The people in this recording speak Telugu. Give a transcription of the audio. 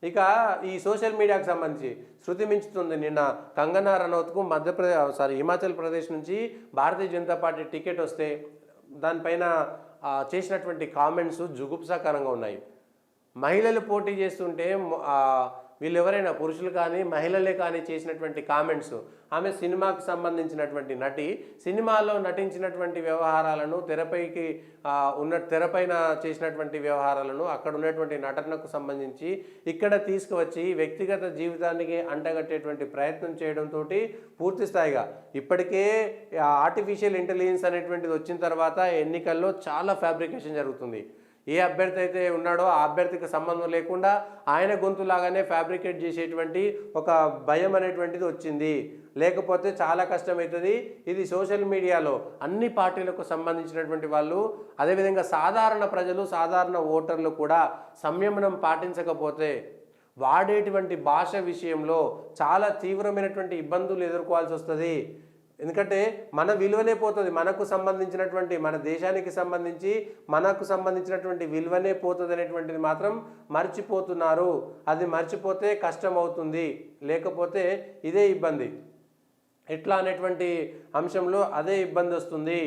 ఇక ఈ సోషల్ మీడియాకు సంబంధించి శృతి మించుతుంది. నిన్న కంగనా రనౌత్కు హిమాచల్ ప్రదేశ్ నుంచి భారతీయ జనతా పార్టీ టికెట్ వస్తే దానిపైన చేసినటువంటి కామెంట్స్ జుగుప్సాకరంగా ఉన్నాయి. మహిళలు పోటీ చేస్తుంటే వీళ్ళు ఎవరైనా పురుషులు కానీ మహిళలే కానీ చేసినటువంటి కామెంట్స్, ఆమె సినిమాకు సంబంధించినటువంటి నటి, సినిమాలో నటించినటువంటి వ్యవహారాలను తెరపైన చేసినటువంటి వ్యవహారాలను, అక్కడ ఉన్నటువంటి నటనకు సంబంధించి ఇక్కడ తీసుకువచ్చి వ్యక్తిగత జీవితానికి అంటగట్టేటువంటి ప్రయత్నం చేయడంతో పూర్తి స్థాయిగా ఇప్పటికే ఆర్టిఫిషియల్ ఇంటెలిజెన్స్ అనేటువంటిది వచ్చిన తర్వాత ఎన్నికల్లో చాలా ఫ్యాబ్రికేషన్ జరుగుతుంది. ఏ అభ్యర్థి అయితే ఉన్నాడో ఆ అభ్యర్థికి సంబంధం లేకుండా ఆయన గొంతులాగానే ఫ్యాబ్రికేట్ చేసేటువంటి ఒక భయం అనేటువంటిది వచ్చింది. లేకపోతే చాలా కష్టమవుతుంది. ఇది సోషల్ మీడియాలో అన్ని పార్టీలకు సంబంధించినటువంటి వాళ్ళు, అదేవిధంగా సాధారణ ప్రజలు, సాధారణ ఓటర్లు కూడా సంయమనం పాటించకపోతే వాడేటువంటి భాష విషయంలో చాలా తీవ్రమైనటువంటి ఇబ్బందులు ఎదుర్కోవాల్సి వస్తుంది. ఎందుకంటే మన విలువనే పోతుంది. మనకు సంబంధించినటువంటి, మన దేశానికి సంబంధించి మనకు సంబంధించినటువంటి విలువనే పోతుంది అనేటువంటిది మాత్రం మర్చిపోతున్నారు. అది మర్చిపోతే కష్టం అవుతుంది, లేకపోతే ఇదే ఇబ్బంది. ఎట్లా అనేటువంటి అంశంలో అదే ఇబ్బంది వస్తుంది.